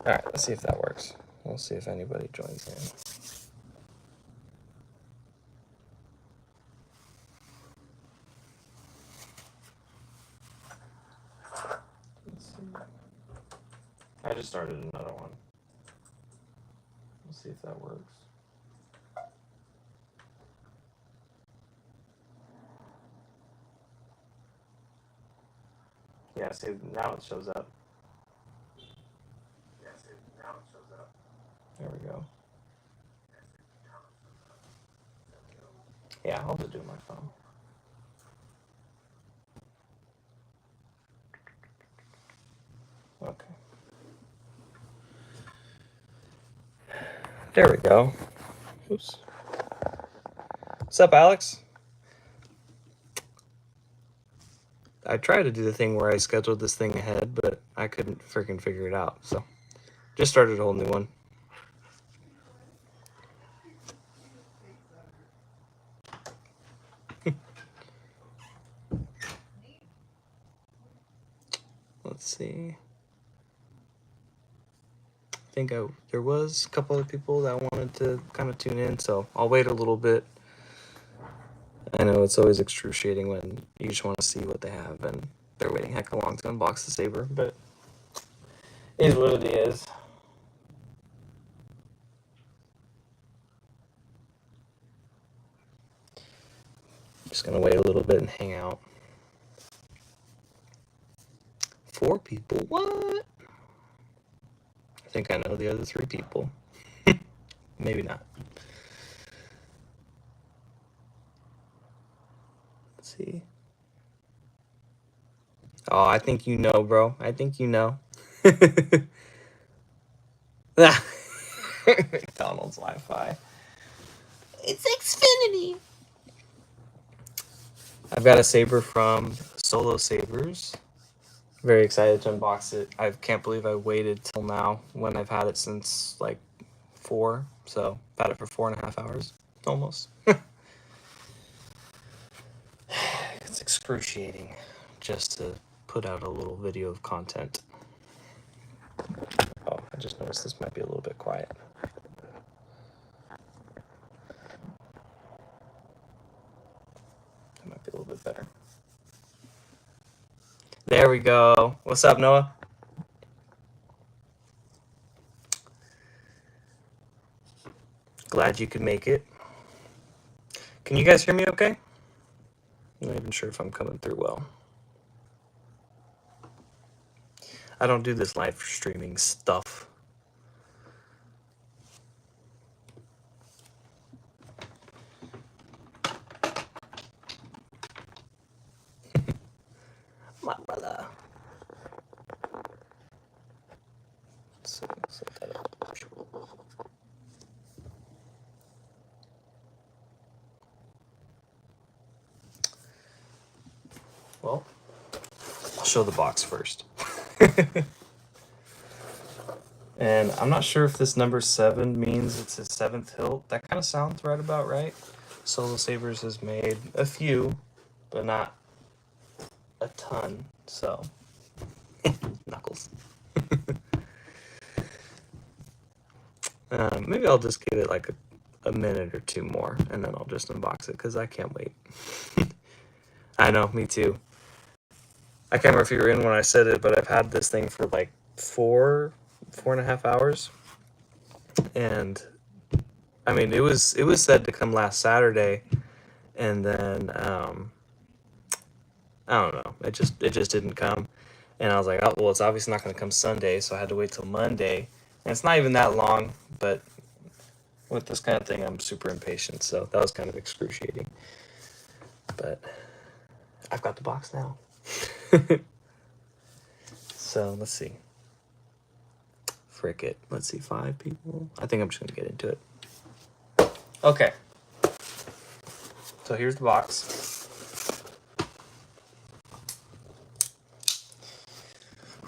Alright, let's see if that works. We'll see if anybody joins in. Let's see. I just started another one. Let's see if that works. Yeah, see, now it shows up. There we go. Yeah, I'll just do my phone. Okay. There we go. Oops. What's up, Alex? I tried to do the thing where I scheduled this thing ahead, but I couldn't freaking figure it out. So just started a whole new one. Let's see. I think there was a couple of people that wanted to kind of tune in, so I'll wait a little bit. I know it's always excruciating when you just want to see what they have and they're waiting heck long to unbox the saber, but it is what it is. Just gonna wait a little bit and hang out. 4 people? What? I think I know the other 3 people. Maybe not. Let's see. Oh, I think you know, bro. I think you know. McDonald's Wi-Fi. It's Xfinity. I've got a saber from T.anosabers. Very excited to unbox it. I can't believe I waited till now when I've had it since like 4. So I've had it for 4.5 hours almost. It's excruciating just to put out a little video of content. Oh, I just noticed this might be a little bit quiet. That might be a little bit better. There we go. What's up, Noah? Glad you could make it. Can you guys hear me okay? I'm not even sure if I'm coming through well. I don't do this live streaming stuff. My brother. Let's set that up. Well, I'll show the box first. And I'm not sure if this number 7 means it's his 7th hilt. That kind of sounds right about right. T.anosabers has made a few, but not a ton, so knuckles. Maybe I'll just give it like a minute or 2 more, and then I'll just unbox it, because I can't wait. I know, me too. I can't remember if you were in when I said it, but I've had this thing for like 4.5 hours, and I mean it was said to come last Saturday, and then I don't know, it just didn't come, and I was like, oh well, it's obviously not going to come Sunday, so I had to wait till Monday, and it's not even that long, but with this kind of thing I'm super impatient, so that was kind of excruciating, but I've got the box now. So let's see. Frick it. Let's see, 5 people. I think I'm just going to get into it. Okay. So here's the box.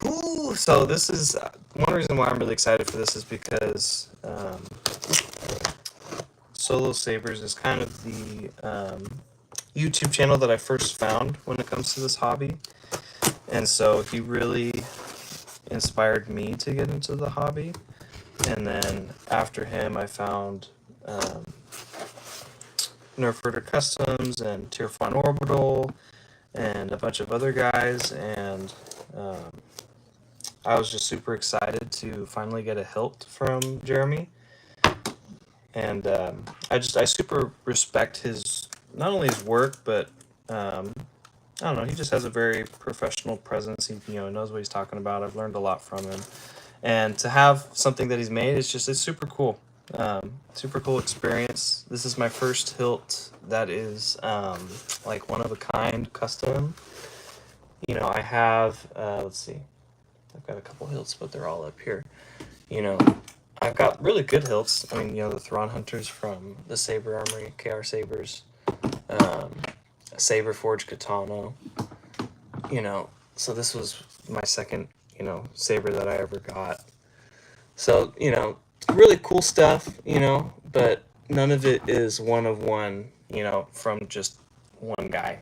Ooh, so this is one reason why I'm really excited for this is because T.anosabers is kind of the YouTube channel that I first found when it comes to this hobby. And so he really, in inspired me to get into the hobby. And then after him, I found Nerf Herder Customs and Tier 1 Orbital and a bunch of other guys. And I was just super excited to finally get a hilt from Jeremy. And I super respect his, not only his work, but I don't know, he just has a very professional presence. He knows what he's talking about. I've learned a lot from him. And to have something that he's made, it's super cool. Super cool experience. This is my first hilt that is like one of a kind custom. I have, let's see, I've got a couple hilts, but they're all up here. I've got really good hilts. I mean, the Thrawn Hunters from the Saber Armory, T.anosabers, Saber Forged Katana. So this was my second, saber that I ever got. So, really cool stuff, but none of it is one of one, from just one guy,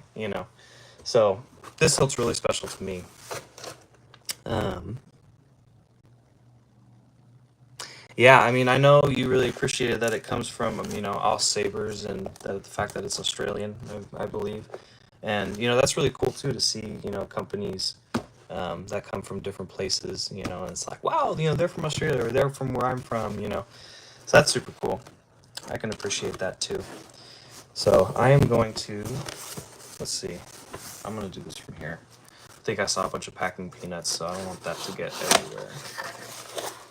So this hilt's really special to me. Yeah, I mean, I know you really appreciated that it comes from, Aus Sabers, and the fact that it's Australian, I believe. And, that's really cool, too, to see, companies that come from different places, and it's like, wow, they're from Australia, or they're from where I'm from, So that's super cool. I can appreciate that, too. So I am going to, let's see, I'm going to do this from here. I think I saw a bunch of packing peanuts, so I don't want that to get everywhere.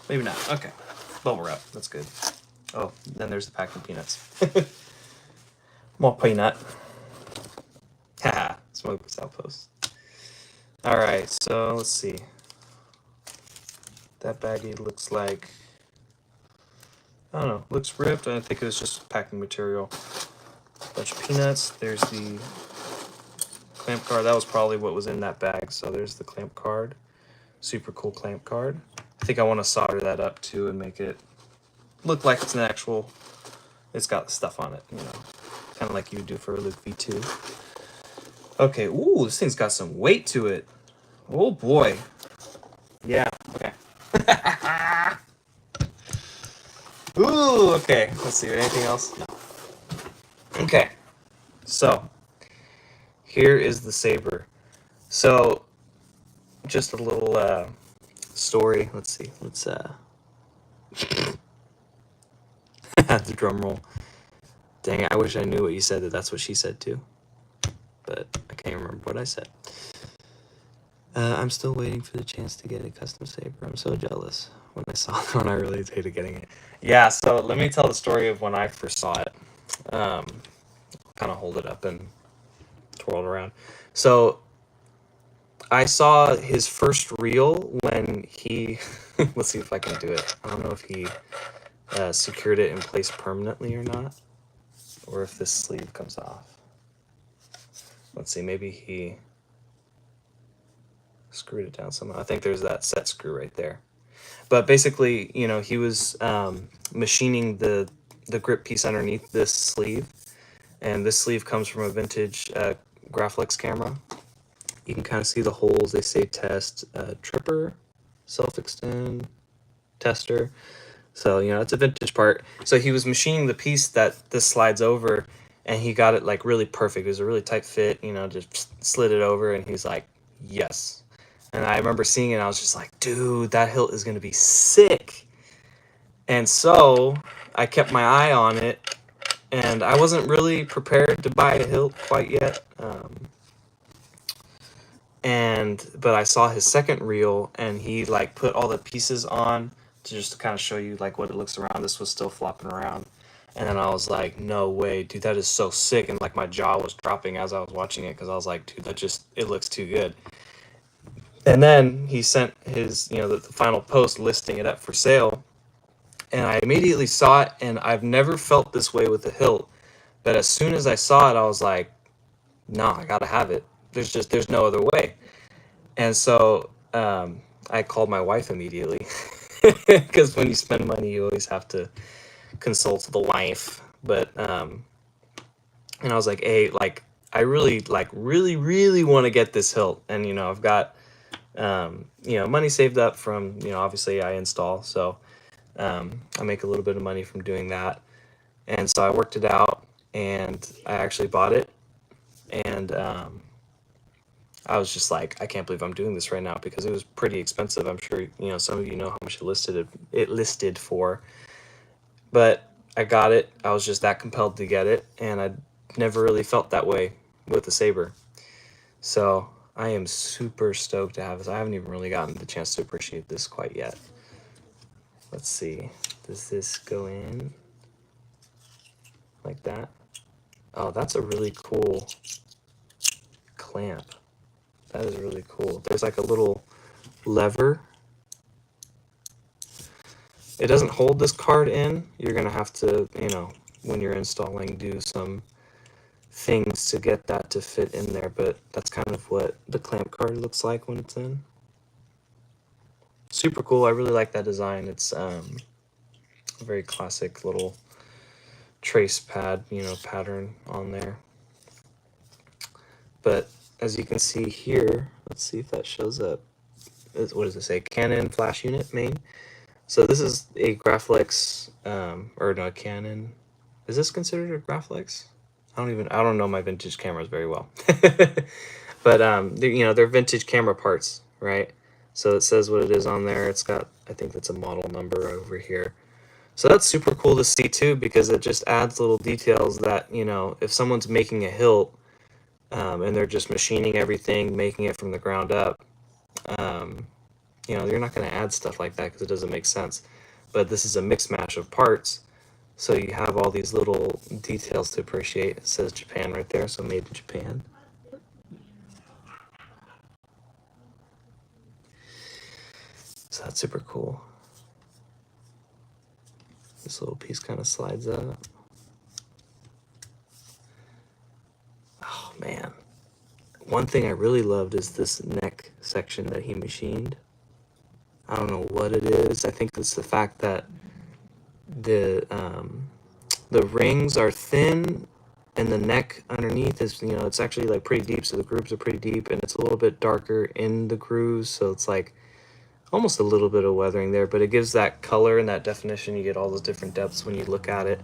Maybe not. Okay. Bubble wrap. That's good. Oh, then there's the packing peanuts. More peanut. Haha. Smokeless Outpost. Alright, so let's see. That baggie looks like, I don't know, looks ripped. I think it was just packing material. Bunch of peanuts. There's the clamp card. That was probably what was in that bag. So there's the clamp card. Super cool clamp card. I think I want to solder that up too and make it look like it's an actual, it's got stuff on it, kind of like you do for a Luke V2. Okay, ooh, this thing's got some weight to it. Oh boy. Yeah, okay. Ooh, okay. Let's see, anything else? No. Okay, so here is the saber. So, just a little story. Let's see. Let's the drum roll. Dang it, I wish I knew what you said, that's what she said too. But I can't remember what I said. I'm still waiting for the chance to get a custom saber. I'm so jealous. When I saw the one, I really hated getting it. Yeah, so let me tell the story of when I first saw it. Kind of hold it up and twirl it around. So I saw his first reel when he, let's see if I can do it. I don't know if he secured it in place permanently or not, or if this sleeve comes off. Let's see, maybe he screwed it down somehow. I think there's that set screw right there. But basically, he was machining the grip piece underneath this sleeve. And this sleeve comes from a vintage Graflex camera. You can kind of see the holes. They say test, tripper, self-extend, tester. So, it's a vintage part. So he was machining the piece that this slides over, and he got it like really perfect. It was a really tight fit, just slid it over, and he's like, yes. And I remember seeing it, and I was just like, dude, that hilt is going to be sick. And so I kept my eye on it, and I wasn't really prepared to buy a hilt quite yet. But I saw his second reel, and he like put all the pieces on to just kind of show you like what it looks around. This was still flopping around. And then I was like, no way, dude, that is so sick. And like my jaw was dropping as I was watching it, because I was like, dude, it looks too good. And then he sent his, the final post listing it up for sale. And I immediately saw it, and I've never felt this way with a hilt. But as soon as I saw it, I was like, no, I gotta have it. There's no other way. And so I called my wife immediately. Because when you spend money, you always have to consult the wife. But, and I was like, hey, like, I really, really want to get this hilt. And, I've got money saved up from, obviously I install, so I make a little bit of money from doing that. And so I worked it out, and I actually bought it, and I was just like, I can't believe I'm doing this right now, because it was pretty expensive. I'm sure some of you know how much it listed for, but I got it. I was just that compelled to get it, and I never really felt that way with the Saber. So I am super stoked to have this. I haven't even really gotten the chance to appreciate this quite yet. Let's see. Does this go in like that? Oh, that's a really cool clamp. That is really cool. There's like a little lever. It doesn't hold this card in. You're going to have to, when you're installing, do some things to get that to fit in there, but that's kind of what the clamp card looks like when it's in. Super cool. I really like that design. It's a very classic little trace pad, pattern on there. But as you can see here, let's see if that shows up. What does it say? Canon flash unit main. So this is a Graflex, or no, Canon. Is this considered a Graflex? I don't know my vintage cameras very well. But they're vintage camera parts, right? So it says what it is on there. It's got, I think that's a model number over here. So that's super cool to see too, because it just adds little details that, if someone's making a hilt, and they're just machining everything, making it from the ground up, you're not going to add stuff like that because it doesn't make sense. But this is a mix match of parts, so you have all these little details to appreciate. It says Japan right there, so made in Japan. So that's super cool. This little piece kind of slides up. Oh man. One thing I really loved is this neck section that he machined. I don't know what it is. I think it's the fact that the rings are thin, and the neck underneath is, it's actually like pretty deep, so the grooves are pretty deep, and it's a little bit darker in the grooves, so it's like almost a little bit of weathering there, but it gives that color and that definition. You get all those different depths when you look at it,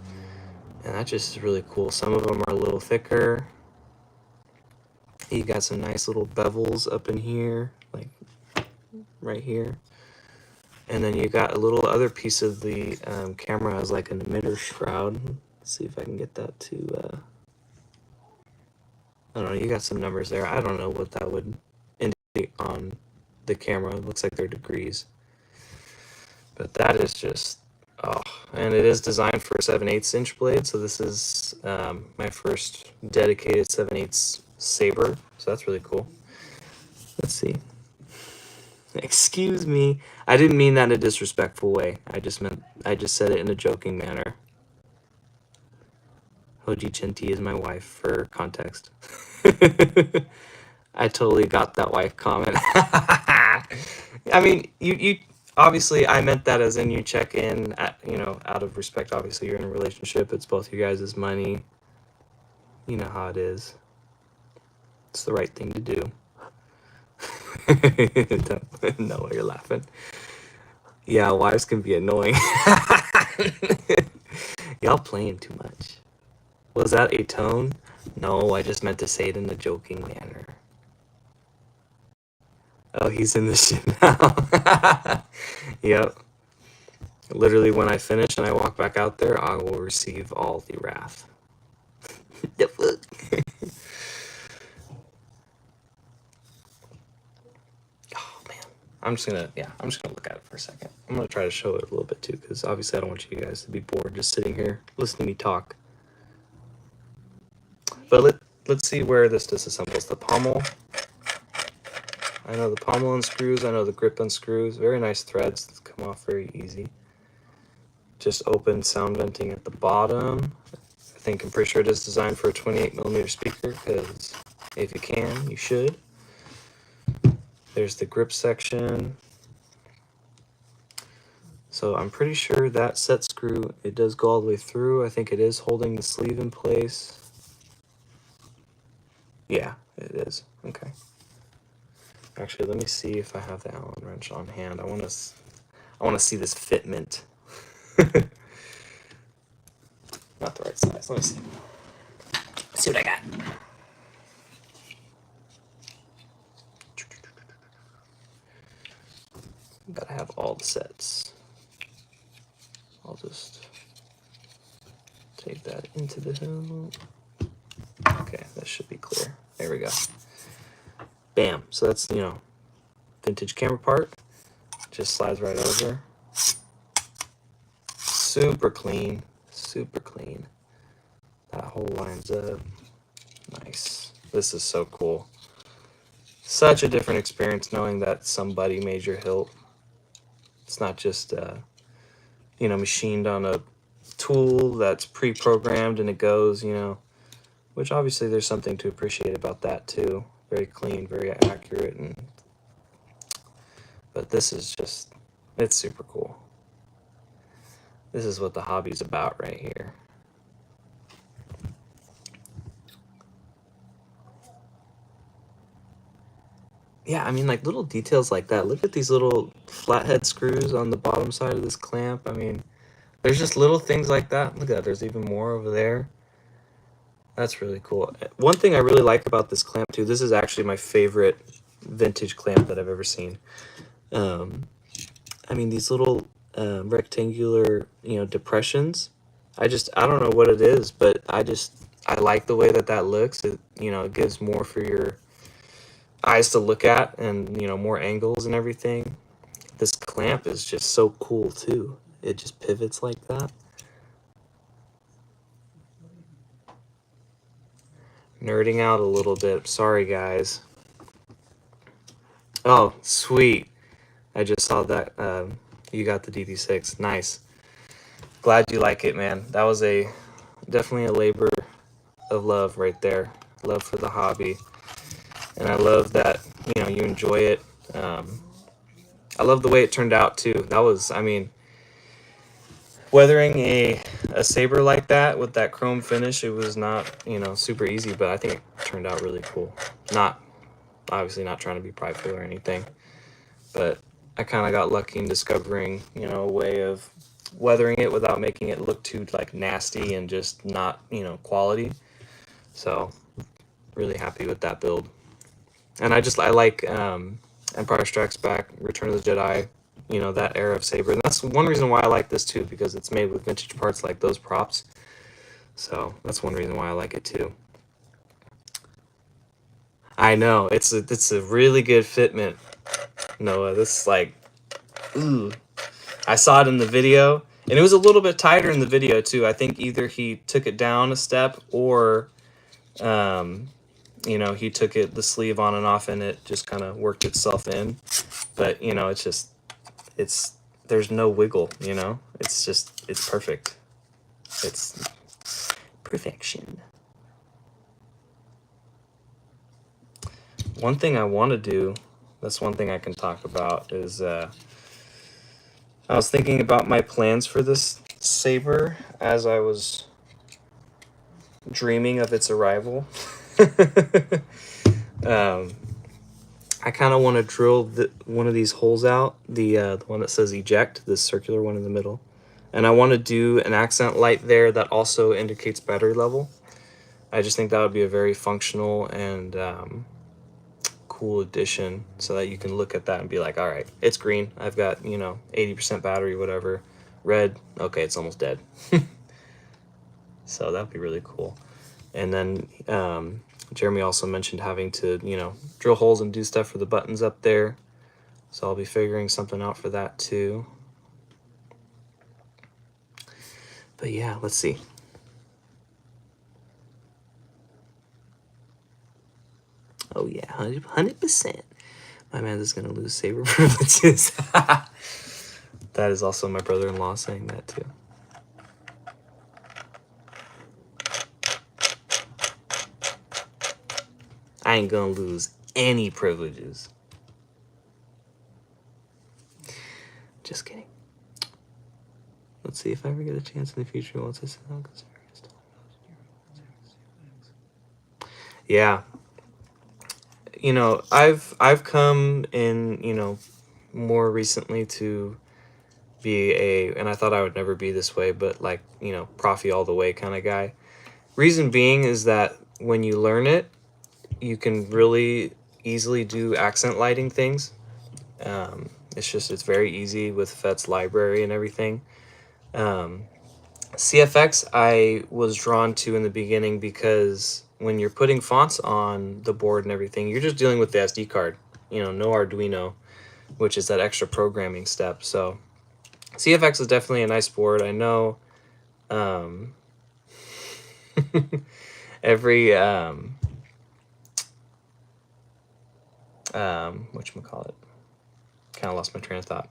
and that just is really cool. Some of them are a little thicker. You got some nice little bevels up in here, like right here. And then you got a little other piece of the camera as like an emitter shroud. Let's see if I can get that to, I don't know, you got some numbers there. I don't know what that would indicate on the camera. It looks like they're degrees. But that is just, oh, and it is designed for a 7/8 inch blade. So this is my first dedicated 7/8 saber. So that's really cool. Let's see. Excuse me. I didn't mean that in a disrespectful way. I just said it in a joking manner. Hoji Chinti is my wife, for context. I totally got that wife comment. I mean, you obviously, I meant that as in you check in at, out of respect. Obviously, you're in a relationship. It's both you guys' money. You know how it is. It's the right thing to do. No way you're laughing. Yeah, wives can be annoying. Y'all playing too much. Was that a tone? No, I just meant to say it in a joking manner. Oh, he's in the shit now. Yep. Literally, when I finish and I walk back out there, I will receive all the wrath. The fuck? Oh man, I'm just gonna look at it for a second. I'm gonna try to show it a little bit too, because obviously I don't want you guys to be bored just sitting here listening to me talk. But let's see where this disassembles. The pommel. I know the pommel unscrews. I know the grip unscrews. Very nice threads that come off very easy. Just open sound venting at the bottom. I'm pretty sure it is designed for a 28mm speaker, because if you can, you should. There's the grip section. So I'm pretty sure that set screw, it does go all the way through. I think it is holding the sleeve in place. Yeah, it is. Okay. Actually, let me see if I have the Allen wrench on hand. I want to see this fitment. Not the right size. Let me see. Let's see what I got. Gotta have all the sets. I'll just take that into the hill. Okay, that should be clear. There we go. Bam. So that's, you know, vintage camera part. Just slides right over. Super clean. Super clean. That hole lines up. Nice. This is so cool. Such a different experience knowing that somebody made your hilt. It's not just, you know, machined on a tool that's pre-programmed and it goes, you know, which obviously there's something to appreciate about that too. Very clean, very accurate, but this is just, it's super cool. This is what the hobby's about right here. Yeah, I mean, like little details like that. Look at these little flathead screws on the bottom side of this clamp. I mean, there's just little things like that. Look at that, there's even more over there. That's really cool. One thing I really like about this clamp too, this is actually my favorite vintage clamp that I've ever seen. I mean, these little rectangular, you know, depressions. I don't know what it is, but I like the way that looks. It, you know, it gives more for your eyes to look at and, you know, more angles and everything. This clamp is just so cool too. It just pivots like that. Nerding out a little bit. Sorry, guys. Oh, sweet. I just saw that you got the DD6. Nice. Glad you like it, man. That was definitely a labor of love right there. Love for the hobby. And I love that, you know, you enjoy it. I love the way it turned out too. That was, I mean, weathering a saber like that with that chrome finish, it was not, you know, super easy, but I think it turned out really cool. Obviously not trying to be prideful or anything, but I kind of got lucky in discovering, you know, a way of weathering it without making it look too like nasty and just not, you know, quality. So really happy with that build. And I like Empire Strikes Back, Return of the Jedi, you know, that era of saber. And that's one reason why I like this too, because it's made with vintage parts like those props. So that's one reason why I like it too. I know, it's a really good fitment, Noah. This is like, ooh. I saw it in the video, and it was a little bit tighter in the video too. I think either he took it down a step or, you know, he took the sleeve on and off, and it just kind of worked itself in. But you know, there's no wiggle. You know, it's perfect. It's perfection. One thing I want to do, that's one thing I can talk about, is I was thinking about my plans for this saber as I was dreaming of its arrival. I kind of want to drill one of these holes out, the one that says eject, this circular one in the middle. And I want to do an accent light there that also indicates battery level. I just think that would be a very functional and cool addition, so that you can look at that and be like, all right, it's green. I've got, you know, 80% battery, whatever. Red, okay, it's almost dead. So that'd be really cool. And then Jeremy also mentioned having to, you know, drill holes and do stuff for the buttons up there. So I'll be figuring something out for that too. But yeah, let's see. Oh yeah, 100%. My man is going to lose saber privileges. That is also my brother-in-law saying that too. I ain't gonna lose any privileges. Just kidding. Let's see if I ever get a chance in the future once I sit down. Yeah. I've come in, more recently to be and I thought I would never be this way, but like, Profi all the way kind of guy. Reason being is that when you learn it, you can really easily do accent lighting things. It's very easy with FET's library and everything. CFX I was drawn to in the beginning because when you're putting fonts on the board and everything, you're just dealing with the SD card, no Arduino, which is that extra programming step. So CFX is definitely a nice board. I know every whatchamacallit, kind of lost my train of thought.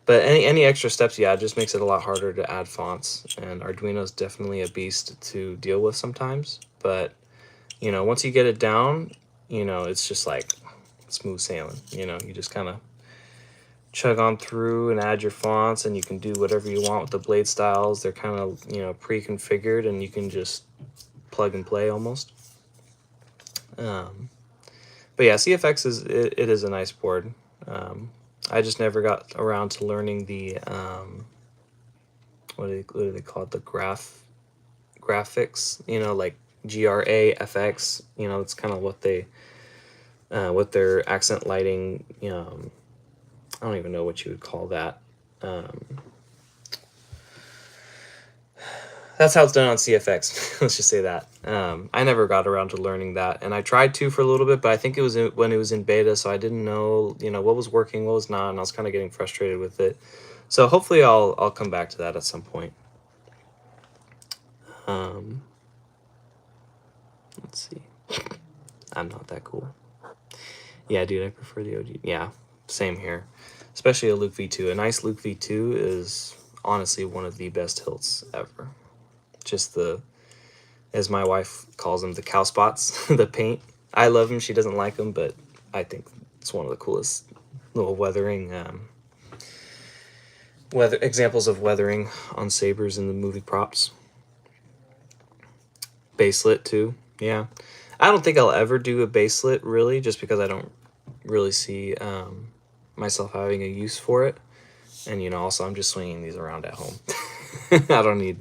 But any extra steps, yeah, it just makes it a lot harder to add fonts. And Arduino is definitely a beast to deal with sometimes. But, once you get it down, it's just like smooth sailing. You just kind of chug on through and add your fonts, and you can do whatever you want with the blade styles. They're kind of, pre-configured, and you can just plug and play almost. But yeah, CFX it is a nice board. I just never got around to learning the what do they call it? The graphics, like GRAFX. It's kind of what their accent lighting. I don't even know what you would call that. That's how it's done on CFX. Let's just say that. I never got around to learning that, and I tried to for a little bit, but I think it was when it was in beta, so I didn't know, what was working, what was not, and I was kind of getting frustrated with it. So hopefully I'll come back to that at some point. Let's see. I'm not that cool. Yeah, dude, I prefer the OG. Yeah, same here. Especially a Luke V2. A nice Luke V2 is honestly one of the best hilts ever. Just as my wife calls them, the cow spots, the paint. I love them. She doesn't like them, but I think it's one of the coolest little weathering, examples of weathering on sabers in the movie props. Baselit too. Yeah. I don't think I'll ever do a baselit really, just because I don't really see myself having a use for it. And, also I'm just swinging these around at home. I don't need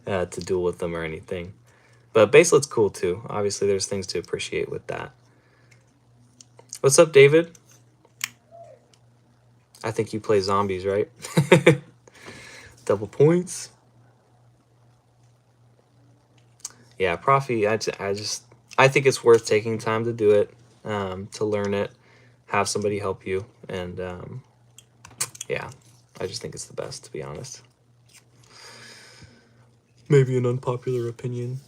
to duel with them or anything. But baselit's cool too. Obviously, there's things to appreciate with that. What's up, David? I think you play zombies, right? Double points. Yeah, Profi, I think it's worth taking time to do it, to learn it, have somebody help you, and yeah, I just think it's the best, to be honest. Maybe an unpopular opinion.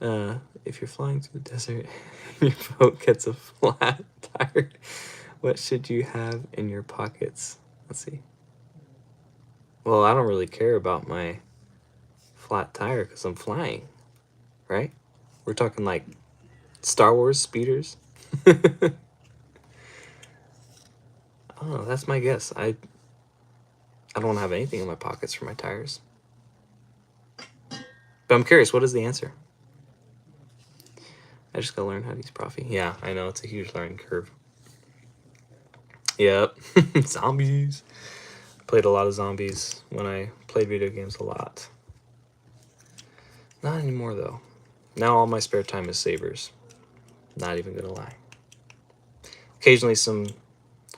If you're flying through the desert and your boat gets a flat tire, what should you have in your pockets? Let's see. Well, I don't really care about my flat tire because I'm flying, right? We're talking like Star Wars speeders. Oh, that's my guess. I don't have anything in my pockets for my tires. But I'm curious, what is the answer? I just gotta learn how to use Profi. Yeah, I know, it's a huge learning curve. Yep. Zombies. Played a lot of zombies when I played video games a lot. Not anymore, though. Now all my spare time is sabers. Not even gonna lie. Occasionally some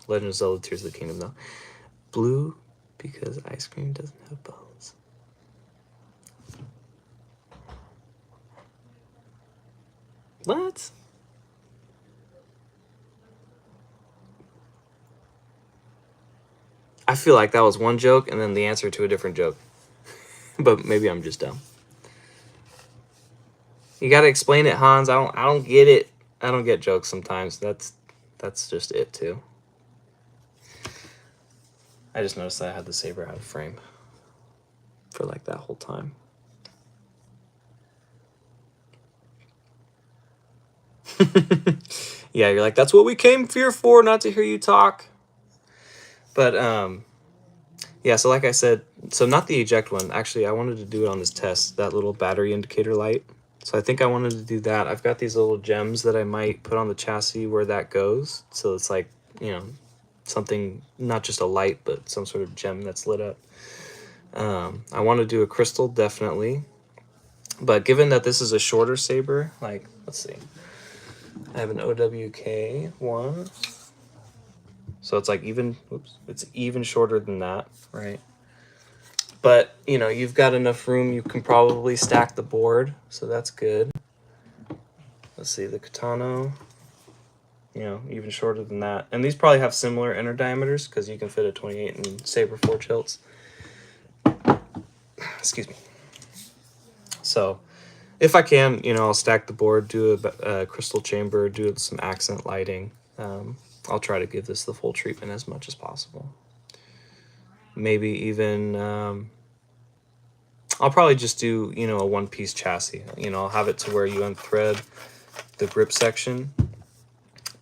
Legend of Zelda Tears of the Kingdom, though. Blue, because ice cream doesn't have bones. What? I feel like that was one joke and then the answer to a different joke. But maybe I'm just dumb. You gotta explain it, Hans. I don't get it. I don't get jokes sometimes. That's just it too. I just noticed that I had the saber out of frame for like that whole time. Yeah, you're like, that's what we came here for, not to hear you talk. But yeah, so like I said, so not the eject one. Actually, I wanted to do it on this test, that little battery indicator light. So I think I wanted to do that. I've got these little gems that I might put on the chassis where that goes. So it's like, you know, something, not just a light, but some sort of gem that's lit up. I want to do a crystal, definitely. But given that this is a shorter saber, like, let's see. I have an OWK one. So it's like even, oops, it's even shorter than that, right? But, you know, you've got enough room. You can probably stack the board. So that's good. Let's see, the Katano, you know, even shorter than that. And these probably have similar inner diameters because you can fit a 28 in Saber Forge hilts. Excuse me. So if I can, you know, I'll stack the board, do a crystal chamber, do some accent lighting. I'll try to give this the full treatment as much as possible. Maybe even, I'll probably just do, you know, a one-piece chassis. You know, I'll have it to where you unthread the grip section,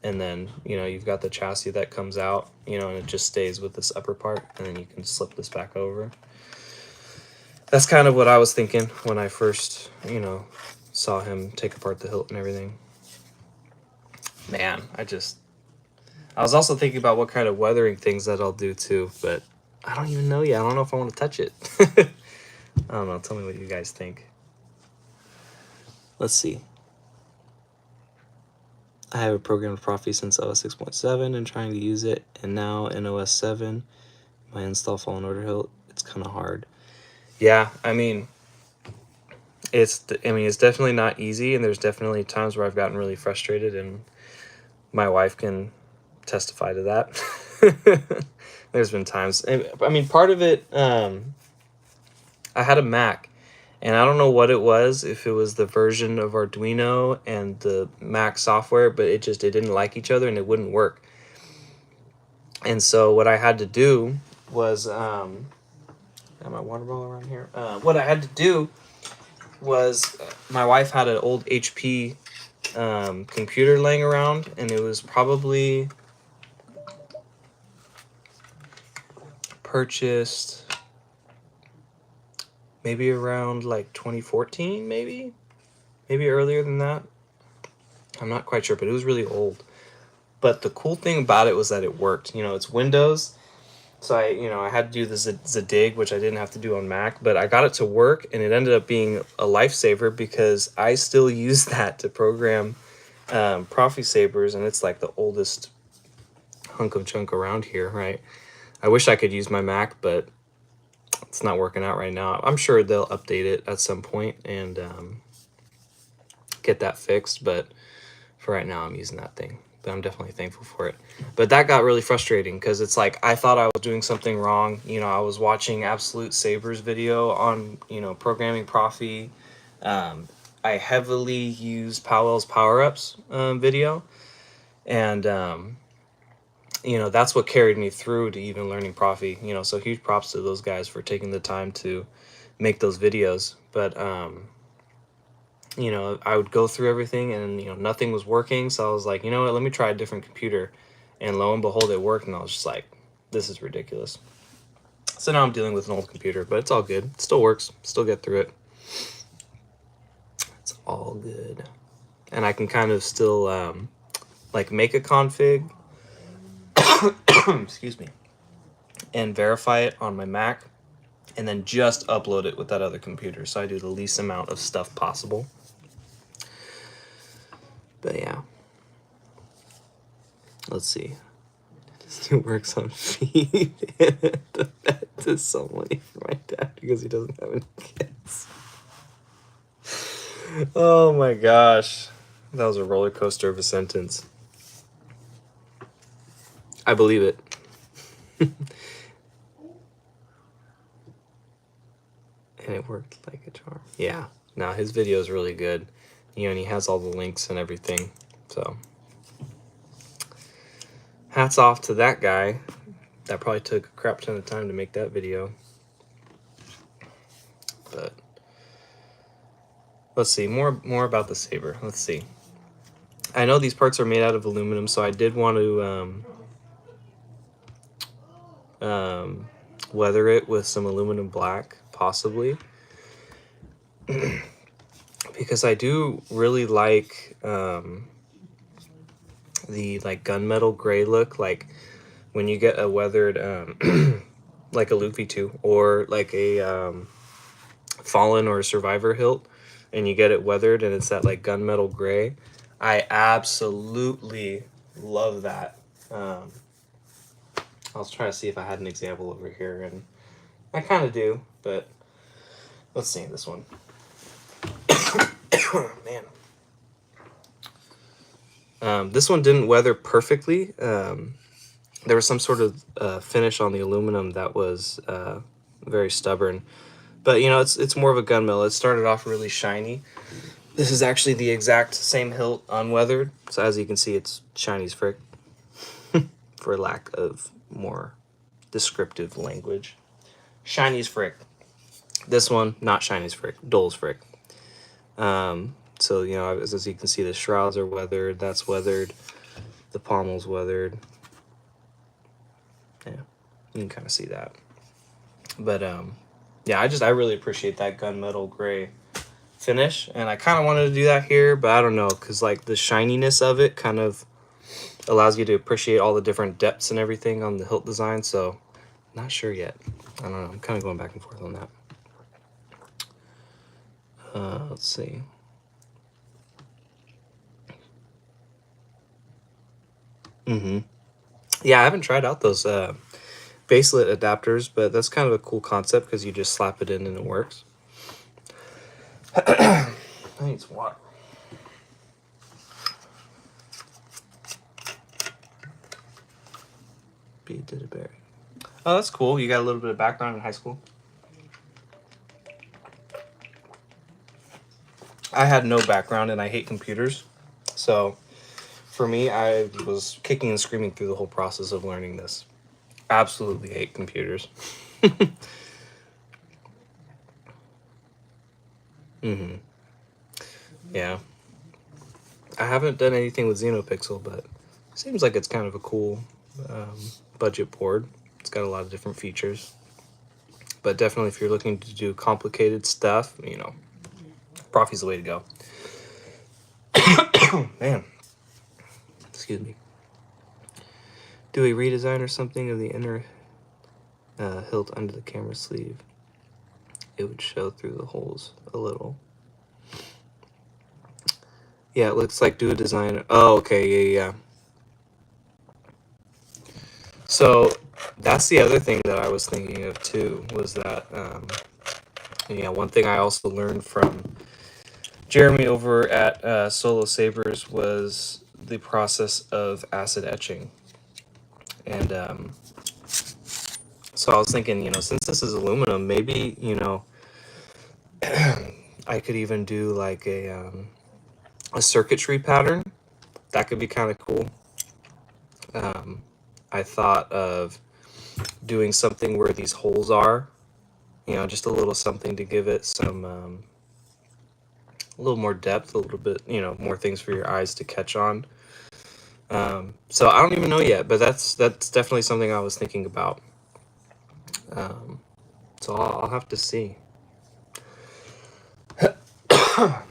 and then, you know, you've got the chassis that comes out, you know, and it just stays with this upper part, and then you can slip this back over. That's kind of what I was thinking when I first, you know, saw him take apart the hilt and everything. Man, I was also thinking about what kind of weathering things that I'll do too, but I don't even know yet. I don't know if I want to touch it. I don't know. Tell me what you guys think. Let's see. I have a programmed Profi since OS 6.7 and trying to use it, and now in OS 7, my install Fallen Order hilt, it's kind of hard. Yeah, I mean, it's definitely not easy, and there's definitely times where I've gotten really frustrated, and my wife can testify to that. There's been times, I mean, part of it, I had a Mac, and I don't know what it was, if it was the version of Arduino and the Mac software, but it didn't like each other and it wouldn't work. And so what I had to do was, got my water bottle around here. What I had to do was, my wife had an old HP computer laying around, and it was probably purchased maybe around like 2014, maybe earlier than that. I'm not quite sure, but it was really old. But the cool thing about it was that it worked. You know, it's Windows, so I had to do the Zadig, which I didn't have to do on Mac, but I got it to work, and it ended up being a lifesaver because I still use that to program Profi sabers, and it's like the oldest hunk of junk around here, right? I wish I could use my Mac, but it's not working out right now. I'm sure they'll update it at some point and get that fixed, but for right now I'm using that thing. But I'm definitely thankful for it. But that got really frustrating because it's like I thought I was doing something wrong. You know, I was watching Absolute Sabers video on, you know, programming Profi. I heavily used Powell's Power-Ups video, and you know, that's what carried me through to even learning Profi. You know, so huge props to those guys for taking the time to make those videos. But you know, I would go through everything and, you know, nothing was working. So I was like, you know what, let me try a different computer. And lo and behold, it worked. And I was just like, this is ridiculous. So now I'm dealing with an old computer, but it's all good. It still works. Still get through it. It's all good. And I can kind of still, like, make a config. Excuse me. And verify it on my Mac. And then just upload it with that other computer. So I do the least amount of stuff possible. But yeah, let's see. It works on feed the bet to someone for my dad because he doesn't have any kids. Oh my gosh, that was a roller coaster of a sentence. I believe it. And it worked like a charm. Yeah, now his video is really good. You know, and he has all the links and everything. So, hats off to that guy. That probably took a crap ton of time to make that video. But let's see, more about the saber. Let's see. I know these parts are made out of aluminum, so I did want to weather it with some aluminum black, possibly. because I do really like the like gunmetal gray look, like when you get a weathered like a Luffy 2 or like a Fallen or a Survivor hilt, and you get it weathered and it's that like gunmetal gray. I absolutely love that. I was trying to see if I had an example over here, and I kind of do, but let's see this one. Man. This one didn't weather perfectly. There was some sort of finish on the aluminum that was very stubborn. But, you know, it's more of a gunmetal. It started off really shiny. This is actually the exact same hilt unweathered. So as you can see, it's shiny as frick. For lack of more descriptive language. Shiny as frick. This one, not shiny as frick. Dull as frick. So, you know, as you can see, the shrouds are weathered. That's weathered. The pommel's weathered. Yeah, you can kind of see that. But, yeah, I really appreciate that gunmetal gray finish. And I kind of wanted to do that here, but I don't know. Because, like, the shininess of it kind of allows you to appreciate all the different depths and everything on the hilt design. So, not sure yet. I don't know. I'm kind of going back and forth on that. Let's see. Yeah, I haven't tried out those baselet adapters, but that's kind of a cool concept because you just slap it in and it works. I need some water. B did a berry. Oh, that's cool. You got a little bit of background in high school. I had no background and I hate computers. So for me, I was kicking and screaming through the whole process of learning this. Absolutely hate computers. Yeah. I haven't done anything with Xenopixel, but it seems like it's kind of a cool budget board. It's got a lot of different features. But definitely if you're looking to do complicated stuff, you know, Profi's the way to go. Man. Excuse me. Do a redesign or something of the inner hilt under the camera sleeve. It would show through the holes a little. Yeah, it looks like do a design. Oh, okay, yeah. So that's the other thing that I was thinking of too, was that, yeah, one thing I also learned from Jeremy over at Solo Sabers was the process of acid etching. And so I was thinking, you know, since this is aluminum, maybe, you know, I could even do like a circuitry pattern. That could be kind of cool. I thought of doing something where these holes are, you know, just a little something to give it some, a little more depth, a little bit, you know, more things for your eyes to catch on. So I don't even know yet, but that's definitely something I was thinking about. So I'll have to see. Let's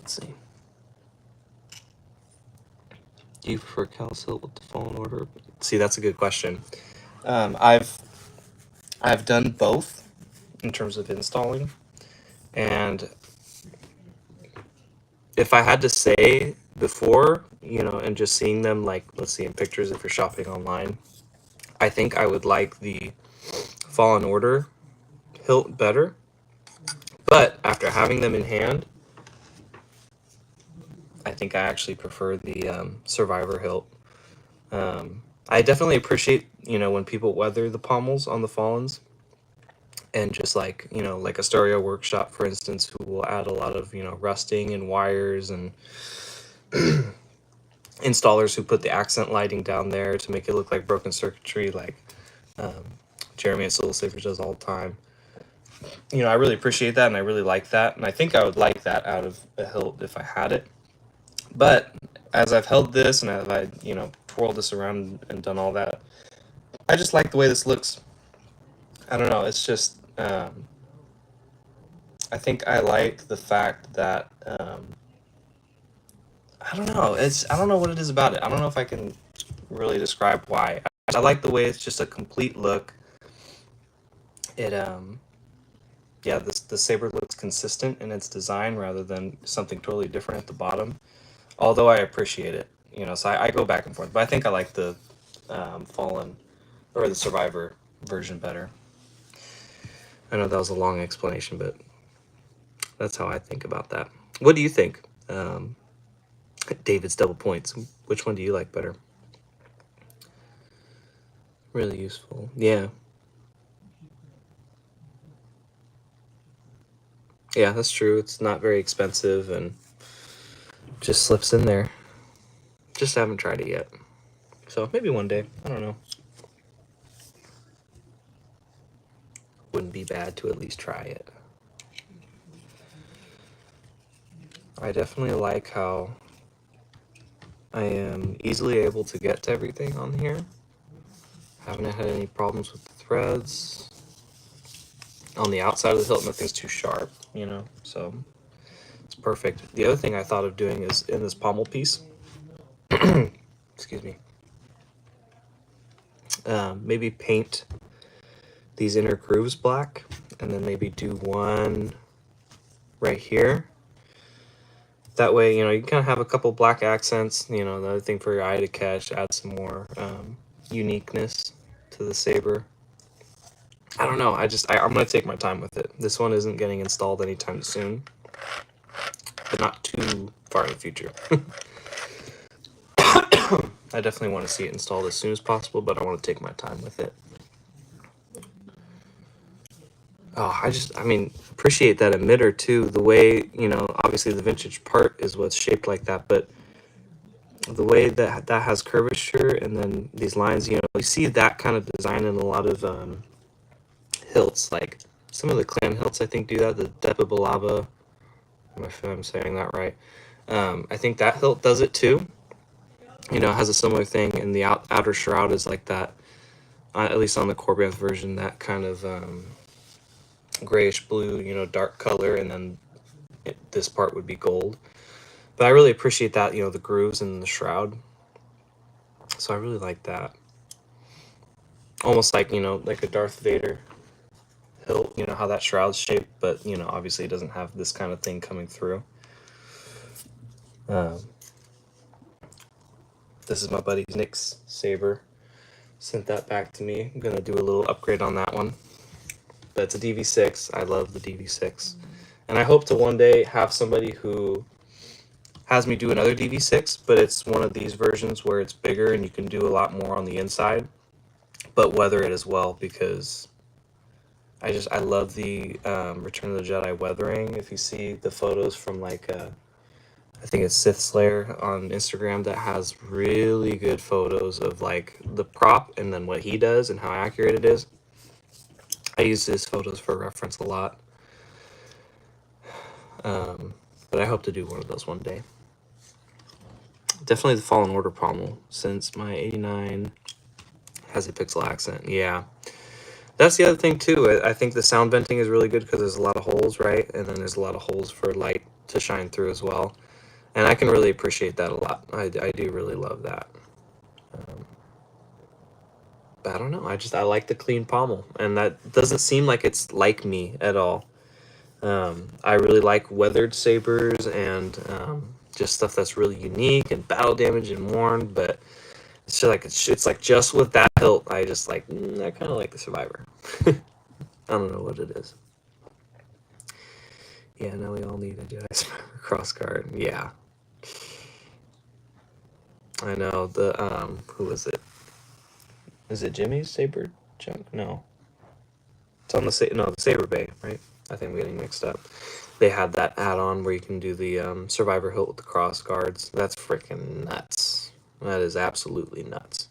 see. Do you prefer Callus Hilt with the Fallen Order? See, that's a good question. I've done both in terms of installing, and if I had to say before, you know, and just seeing them, like, let's see in pictures if you're shopping online, I think I would like the Fallen Order hilt better. But after having them in hand, I think I actually prefer the Survivor hilt. I definitely appreciate, you know, when people weather the pommels on the Fallens. And just like, you know, like a stereo workshop, for instance, who will add a lot of, you know, rusting and wires, and installers who put the accent lighting down there to make it look like broken circuitry, like Jeremy at Soul Savers does all the time. You know, I really appreciate that, and I really like that, and I think I would like that out of a hilt if I had it. But as I've held this and as I, you know, twirled this around and done all that, I just like the way this looks. I don't know, it's just I think I like the fact that I don't know. I don't know what it is about it. I don't know if I can really describe why. I like the way it's just a complete look. It yeah, the saber looks consistent in its design rather than something totally different at the bottom. Although I appreciate it, so I go back and forth. But I think I like the Fallen or the Survivor version better. I know that was a long explanation, but that's how I think about that. What do you think? David's double points. Which one do you like better? Really useful. Yeah. Yeah, that's true. It's not very expensive and just slips in there. Just haven't tried it yet. So maybe one day. I don't know. Wouldn't be bad to at least try it. I definitely like how I am easily able to get to everything on here. Haven't had any problems with the threads. On the outside of the hilt, nothing's too sharp, so it's perfect. The other thing I thought of doing is in this pommel piece, excuse me, maybe paint these inner grooves black, and then maybe do one right here. That way, you can kind of have a couple black accents, the other thing for your eye to catch, add some more uniqueness to the saber. I don't know, I'm going to take my time with it. This one isn't getting installed anytime soon, but not too far in the future. I definitely want to see it installed as soon as possible, but I want to take my time with it. Oh, appreciate that emitter too. The way, obviously the vintage part is what's shaped like that, but the way that has curvature and then these lines, you see that kind of design in a lot of hilts. Like some of the clan hilts, I think, do that. The Depabalaba, if I'm saying that right. I think that hilt does it too. Has a similar thing, and the outer shroud is like that. At least on the Corbanth version, that kind of grayish blue, dark color, and then this part would be gold. But I really appreciate that, the grooves and the shroud. So I really like that. Almost like, like a Darth Vader hilt, how that shroud's shaped, but, obviously it doesn't have this kind of thing coming through. This is my buddy Nick's saber. Sent that back to me. I'm going to do a little upgrade on that one. But it's a DV6. I love the DV6. And I hope to one day have somebody who has me do another DV6, but it's one of these versions where it's bigger and you can do a lot more on the inside, but weather it as well, because I love the Return of the Jedi weathering. If you see the photos from I think it's Sith Slayer on Instagram that has really good photos of like the prop and then what he does and how accurate it is. I use his photos for reference a lot. But I hope to do one of those one day. Definitely the Fallen Order pommel, since my 89 has a pixel accent. Yeah. That's the other thing too. I think the sound venting is really good because there's a lot of holes, right? And then there's a lot of holes for light to shine through as well. And I can really appreciate that a lot. I do really love that. But I don't know. I like the clean pommel. And that doesn't seem like it's like me at all. I really like weathered sabers and just stuff that's really unique and battle damage and worn. But it's just it's like just with that hilt, I just I kind of like the Survivor. I don't know what it is. Yeah, now we all need a Jedi Survivor crossguard. Yeah. I know. Who is it? Is it Jimmy's Saber junk? No. It's on the Saber Bay, right? I think I'm getting mixed up. They had that add-on where you can do the Survivor hilt with the cross guards. That's freaking nuts. That is absolutely nuts.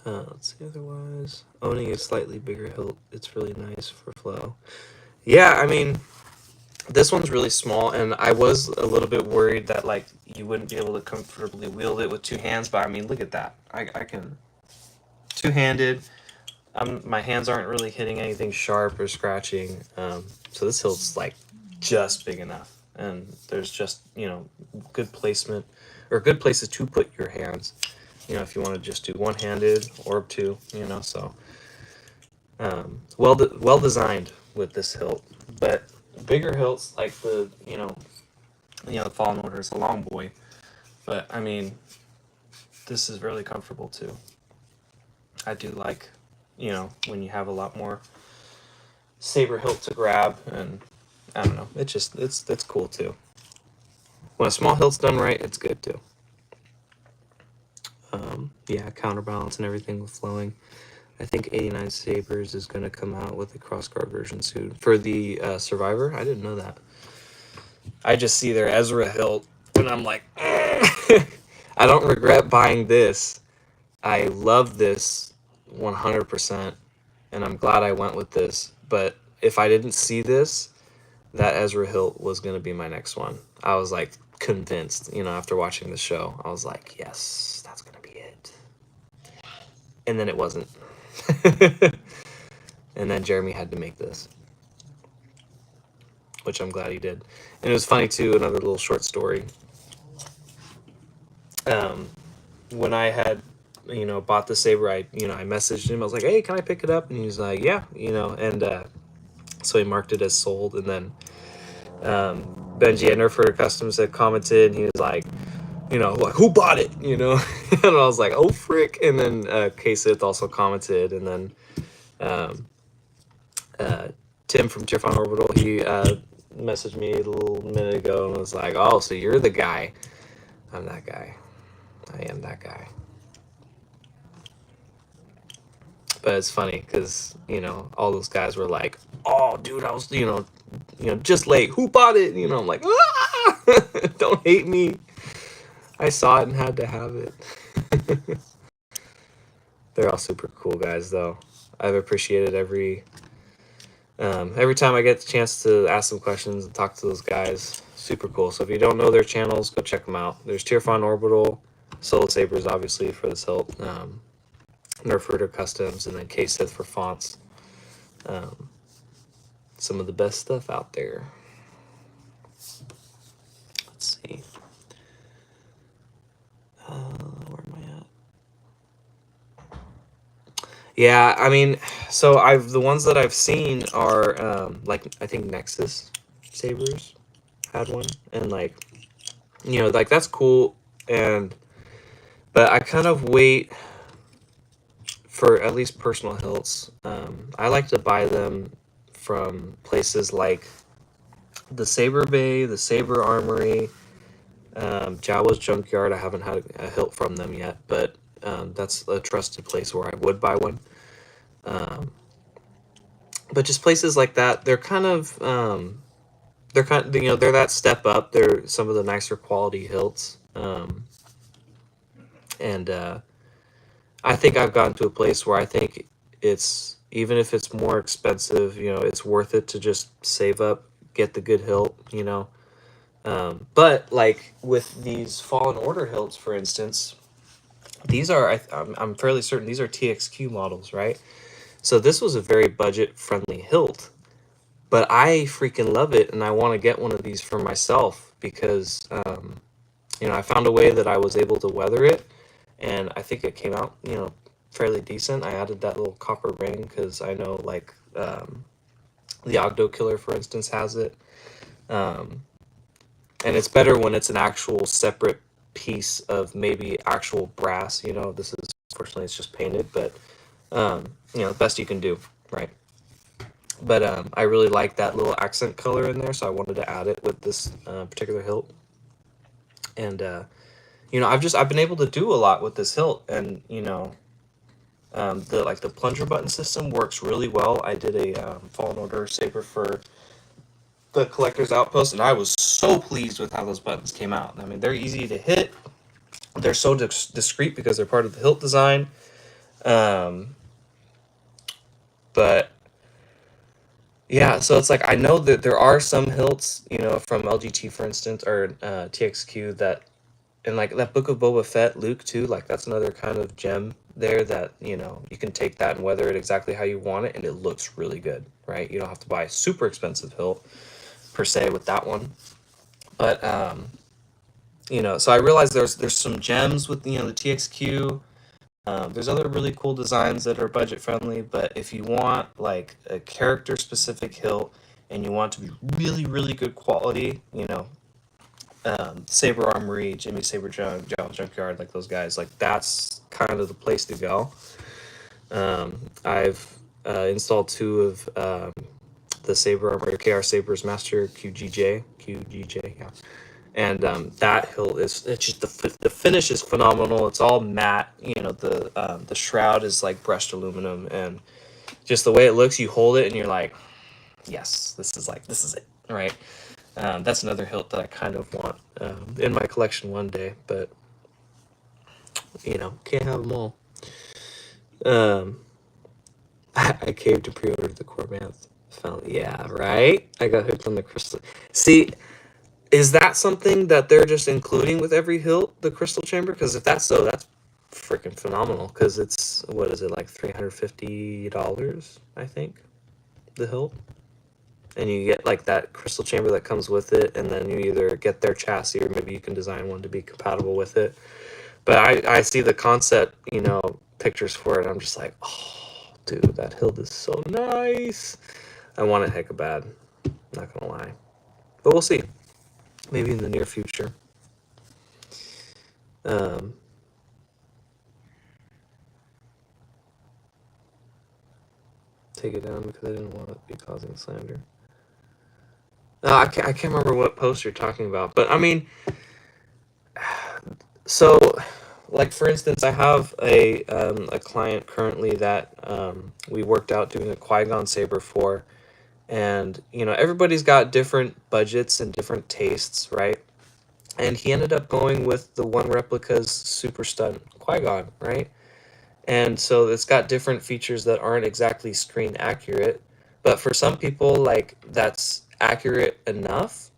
Let's see otherwise. Owning a slightly bigger hilt, it's really nice for flow. Yeah, I mean, this one's really small, and I was a little bit worried that you wouldn't be able to comfortably wield it with two hands, but I mean, look at that. I can two-handed. my hands aren't really hitting anything sharp or scratching. So this hilt's like just big enough, and there's just good placement or good places to put your hands. If you want to just do one-handed or two, so well designed with this hilt. But bigger hilts like the Fallen Order is a long boy, but I mean this is really comfortable too. I do like when you have a lot more saber hilt to grab, and I don't know, it's cool too. When a small hilt's done right, it's good too. Yeah, counterbalance and everything with flowing. I think 89sabers is going to come out with a crossguard version soon for the Survivor. I didn't know that. I just see their Ezra hilt and I'm like, I don't regret buying this. I love this 100%, and I'm glad I went with this. But if I didn't see this, that Ezra hilt was going to be my next one. I was like convinced, after watching the show. I was like, yes, that's going to be it. And then it wasn't. And then Jeremy had to make this, which I'm glad he did. And it was funny too, another little short story. When I had bought the saber, I messaged him. I was like, hey, can I pick it up? And he was like, yeah, and so he marked it as sold. And then Benji at Nerfer Customs had commented, and he was like, like, who bought it? And I was like, oh frick. And then K-Sith also commented, and then Tim from Tier Orbital, he messaged me a little minute ago and was like, oh, so you're the guy. I'm that guy. I am that guy. But it's funny because all those guys were like, oh dude, I was just late, who bought it? I'm like, ah! Don't hate me, I saw it and had to have it. They're all super cool guys though. I've appreciated every time I get the chance to ask them questions and talk to those guys. Super cool. So if you don't know their channels, go check them out. There's Tier Orbital, Solo Sabers obviously for this hilt, Nerf Customs, and then K-Sith for fonts. Some of the best stuff out there. Let's see. Where am I at? Yeah, I mean, so the ones that I've seen are like I think Nexus Sabers had one, and like that's cool, but I kind of wait for at least personal hilts. I like to buy them from places like the Saber Bay, the Saber Armory, Jawa's Junkyard. I haven't had a hilt from them yet, but that's a trusted place where I would buy one. But just places like that, they're kind of they're that step up. They're some of the nicer quality hilts, and I think I've gotten to a place where I think it's, even if it's more expensive, it's worth it to just save up, get the good hilt, but like with these Fallen Order hilts, for instance, these are, I'm fairly certain these are TXQ models, right? So this was a very budget-friendly hilt, but I freaking love it, and I want to get one of these for myself because, I found a way that I was able to weather it, and I think it came out, fairly decent. I added that little copper ring because I know, like, the Ogdo Killer, for instance, has it. And it's better when it's an actual separate piece of maybe actual brass. This is, fortunately, it's just painted, but, the best you can do, right? But I really like that little accent color in there, so I wanted to add it with this particular hilt. And, I've been able to do a lot with this hilt, and, the plunger button system works really well. I did a Fallen Order saber for the Collector's Outpost, and I was so pleased with how those buttons came out. I mean, they're easy to hit. They're so discreet because they're part of the hilt design. But yeah, so it's like I know that there are some hilts, from LGT, for instance, or TXQ that, and like that Book of Boba Fett Luke too, like that's another kind of gem there that, you know, you can take that and weather it exactly how you want it, and it looks really good, right? You don't have to buy a super expensive hilt per se with that one. But you know, so I realized there's some gems with, you know, the TXQ. There's other really cool designs that are budget friendly, but if you want like a character specific hilt and you want to be really, really good quality, you know, Saber Armory, Jimmy Saber Junkyard, like those guys, like that's kind of the place to go. I've installed two of the Saber Armory KR Sabers Master QGJ, yeah. And that hilt is, it's just the finish is phenomenal. It's all matte, you know, the shroud is like brushed aluminum, and just the way it looks, you hold it and you're like, yes, this is it, right? That's another hilt that I kind of want in my collection one day, but you know, can't have them all. Um, I caved to pre-order the Corbanth. Found, yeah, right. I got hooked on the crystal. See, is that something that they're just including with every hilt, the crystal chamber? Because if that's so, that's freaking phenomenal. Because it's, what is it, like $350, I think, the hilt, and you get like that crystal chamber that comes with it, and then you either get their chassis or maybe you can design one to be compatible with it. But I see the concept, you know, pictures for it, and I'm just like, oh, dude, that hilt is so nice. I want it hecka bad. Not gonna lie, but we'll see. Maybe in the near future. Um, take it down because I didn't want it to be causing slander. I can't remember what post you're talking about, but I mean, so like for instance, I have a client currently that we worked out doing a Qui-Gon saber for, and you know, everybody's got different budgets and different tastes, right? And he ended up going with the one replica's super stun Qui-Gon, right? And so it's got different features that aren't exactly screen accurate, but for some people, like, that's accurate enough,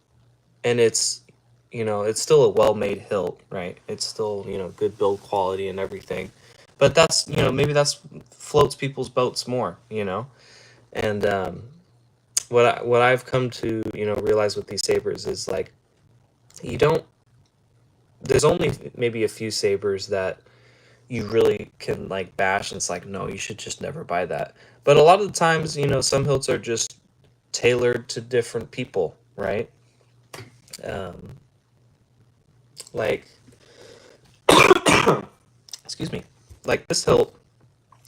and it's, you know, it's still a well-made hilt, right? It's still, you know, good build quality and everything, but that's, you know, maybe that's floats people's boats more, you know. And what I've come to, you know, realize with these sabers is like, you don't, there's only maybe a few sabers that you really can like bash, and it's like, no, you should just never buy that. But a lot of the times, you know, some hilts are just tailored to different people, right? um, like excuse me, like this hilt,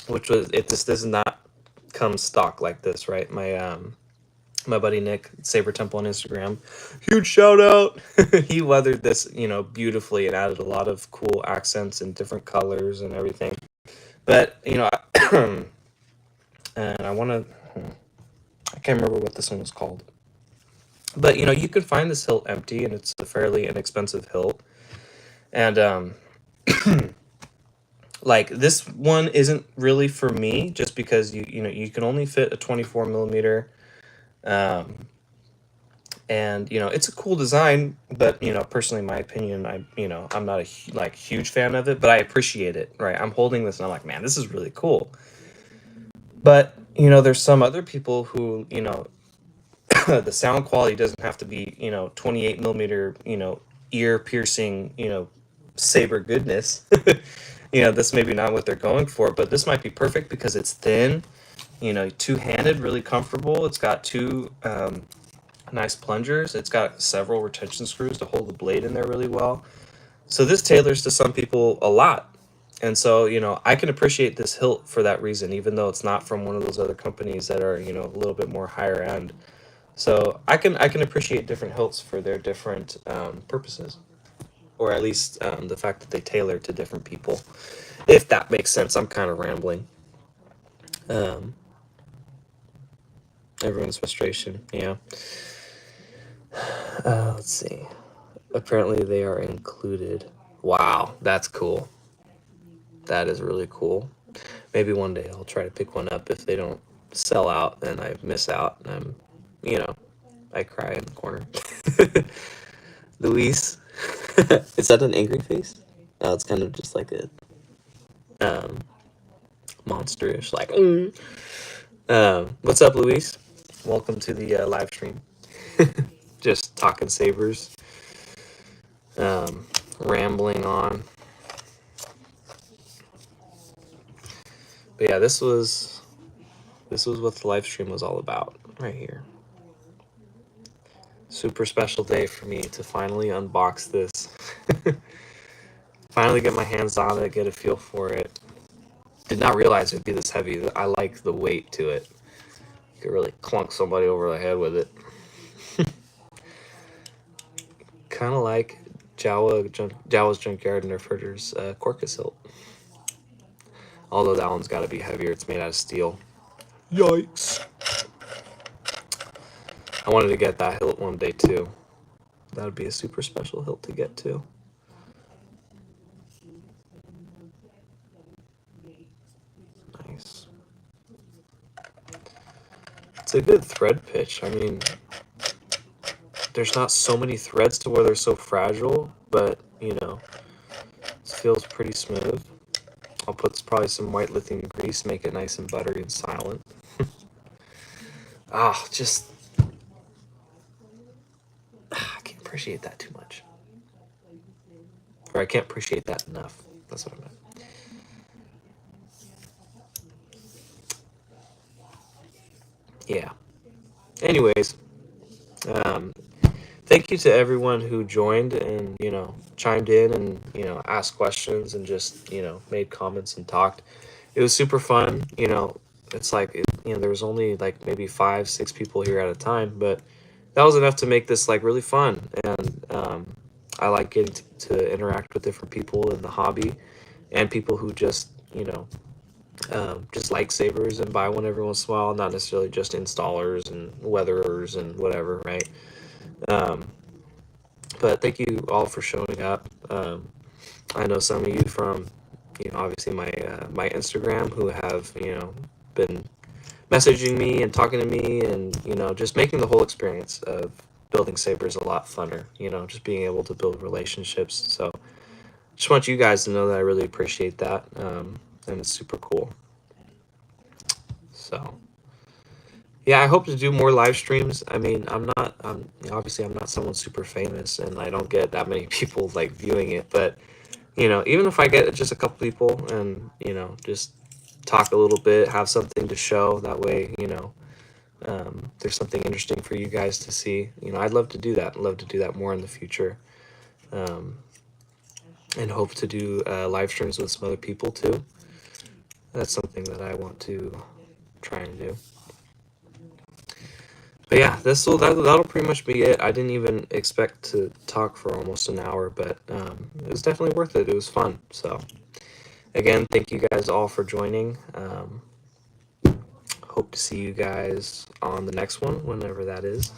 which was it, this does not come stock like this, right? My buddy Nick, Saber Temple on Instagram, huge shout out. He weathered this, you know, beautifully, and added a lot of cool accents and different colors and everything. But you know, and I want to, I can't remember what this one was called. But you know, you could find this hilt empty, and it's a fairly inexpensive hilt. And like this one isn't really for me, just because you know, you can only fit a 24 millimeter. Um, and you know, it's a cool design, but you know, personally, in my opinion, you know, I'm not a like huge fan of it, but I appreciate it, right? I'm holding this and I'm like, man, this is really cool. But you know, there's some other people who, you know, the sound quality doesn't have to be, you know, 28 millimeter, you know, ear piercing, you know, saber goodness. You know, this may be not what they're going for, but this might be perfect because it's thin, you know, two-handed, really comfortable. It's got two nice plungers. It's got several retention screws to hold the blade in there really well. So this tailors to some people a lot. And so, you know, I can appreciate this hilt for that reason, even though it's not from one of those other companies that are, you know, a little bit more higher end. So I can appreciate different hilts for their different purposes, or at least the fact that they tailor to different people, if that makes sense. I'm kind of rambling. Um, Everyone's frustration, yeah. Let's see. Apparently they are included. Wow, that's cool. That is really cool. Maybe one day I'll try to pick one up. If they don't sell out, then I miss out, and I'm, you know, I cry in the corner. Luis, is that an angry face? No, it's kind of just like a monsterish, like. What's up, Luis? Welcome to the live stream. Just talking sabers, rambling on. But yeah, this was what the live stream was all about, right here. Super special day for me to finally unbox this. Finally get my hands on it, get a feel for it. Did not realize it'd be this heavy. I like the weight to it. You could really clunk somebody over the head with it. Kind of like Jawa's Junkyard Nerf Herder's Corcus hilt. Although that one's got to be heavier. It's made out of steel. Yikes. I wanted to get that hilt one day too. That would be a super special hilt to get too. Nice. It's a good thread pitch. I mean, there's not so many threads to where they're so fragile, but, you know, it feels pretty smooth. I'll put probably some white lithium grease, make it nice and buttery and silent. I can't appreciate that too much. Or I can't appreciate that enough. That's what I meant. Yeah. Anyways, thank you to everyone who joined and, you know, chimed in and, you know, asked questions and just, you know, made comments and talked. It was super fun. You know, it's like, you know, there was only like maybe 5-6 people here at a time, but that was enough to make this like really fun. And I like getting to interact with different people in the hobby and people who just, you know, just like sabers and buy one every once in a while, not necessarily just installers and weatherers and whatever, right? But thank you all for showing up. I know some of you from, you know, obviously my my Instagram who have, you know, been messaging me and talking to me and, you know, just making the whole experience of building sabers a lot funner, you know, just being able to build relationships. So just want you guys to know that I really appreciate that, and it's super cool. So yeah, I hope to do more live streams. I mean, I'm obviously I'm not someone super famous and I don't get that many people like viewing it, but, you know, even if I get just a couple people and, you know, just talk a little bit, have something to show, that way, you know, there's something interesting for you guys to see. You know, I'd love to do that. I'd love to do that more in the future, and hope to do live streams with some other people too. That's something that I want to try and do. But yeah, that'll pretty much be it. I didn't even expect to talk for almost an hour, but it was definitely worth it. It was fun. So again, thank you guys all for joining. Hope to see you guys on the next one, whenever that is.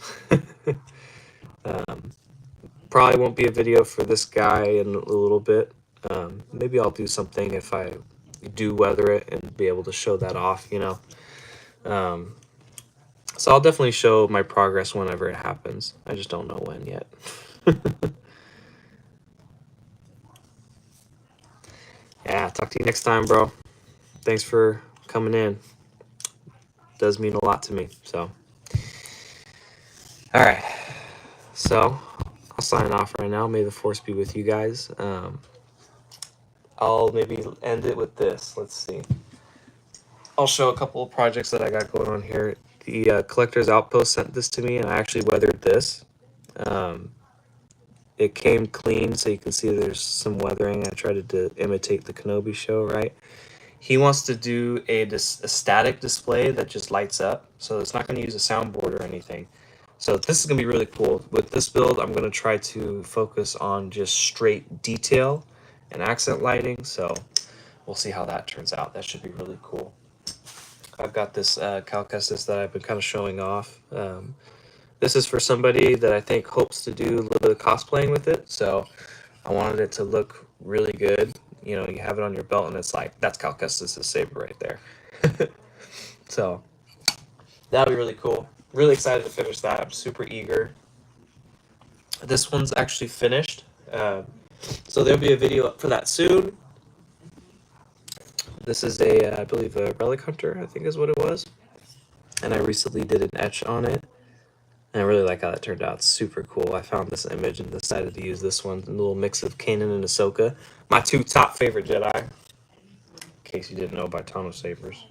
Probably won't be a video for this guy in a little bit. Maybe I'll do something if I do weather it and be able to show that off, you know. So I'll definitely show my progress whenever it happens. I just don't know when yet. Yeah, talk to you next time, bro. Thanks for coming in. Does mean a lot to me. So, all right. So I'll sign off right now. May the force be with you guys. I'll maybe end it with this. Let's see. I'll show a couple of projects that I got going on here. The Collector's Outpost sent this to me, and I actually weathered this. It came clean, so you can see there's some weathering. I tried to imitate the Kenobi show, right? He wants to do a static display that just lights up, so it's not going to use a soundboard or anything. So this is going to be really cool. With this build, I'm going to try to focus on just straight detail and accent lighting, so we'll see how that turns out. That should be really cool. I've got this Cal Kestis that I've been kind of showing off. This is for somebody that I think hopes to do a little bit of cosplaying with it, so I wanted it to look really good. You know, you have it on your belt and it's like, that's Cal Kestis' saber right there. So that'll be really cool. Really excited to finish that. I'm super eager. This one's actually finished. So there'll be a video up for that soon. This is I believe a Relic Hunter, I think is what it was. And I recently did an etch on it. And I really like how that turned out. It's super cool. I found this image and decided to use this one. A little mix of Kanan and Ahsoka. My two top favorite Jedi. In case you didn't know, by T.anosabers.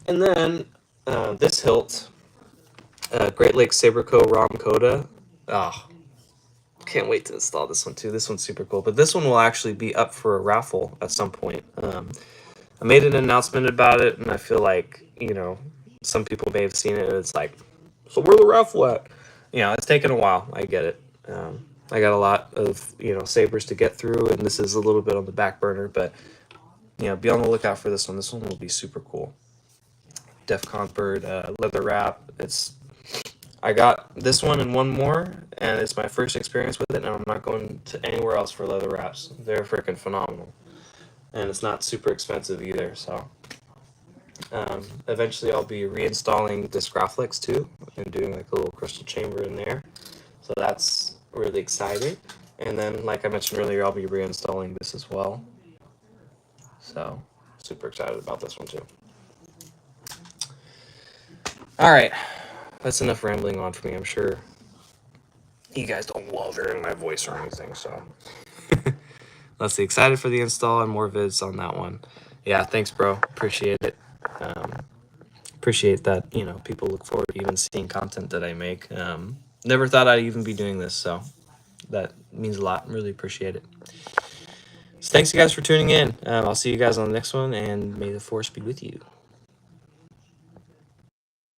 And then this hilt, Great Lakes Saberco Ram Coda. Oh, can't wait to install this one too. This one's super cool. But this one will actually be up for a raffle at some point. I made an announcement about it, and I feel like, some people may have seen it, and it's like, so where the raffle at? It's taken a while. I get it. I got a lot of, sabers to get through, and this is a little bit on the back burner, but, be on the lookout for this one. This one will be super cool. DEFCON bird, leather wrap. I got this one and one more, and it's my first experience with it, and I'm not going to anywhere else for leather wraps. They're freaking phenomenal. And it's not super expensive either, so eventually I'll be reinstalling this Graphlix too and doing like a little crystal chamber in there, so that's really exciting. And then, like I mentioned earlier, I'll be reinstalling this as well, so super excited about this one too. All right, that's enough rambling on for me. I'm sure you guys don't love hearing my voice or anything, so let's see. Excited for the install and more vids on that one. Yeah, thanks, bro. Appreciate it. Appreciate that, people look forward to even seeing content that I make. Never thought I'd even be doing this, so that means a lot. Really appreciate it. So thanks, you guys, for tuning in. I'll see you guys on the next one, and may the force be with you.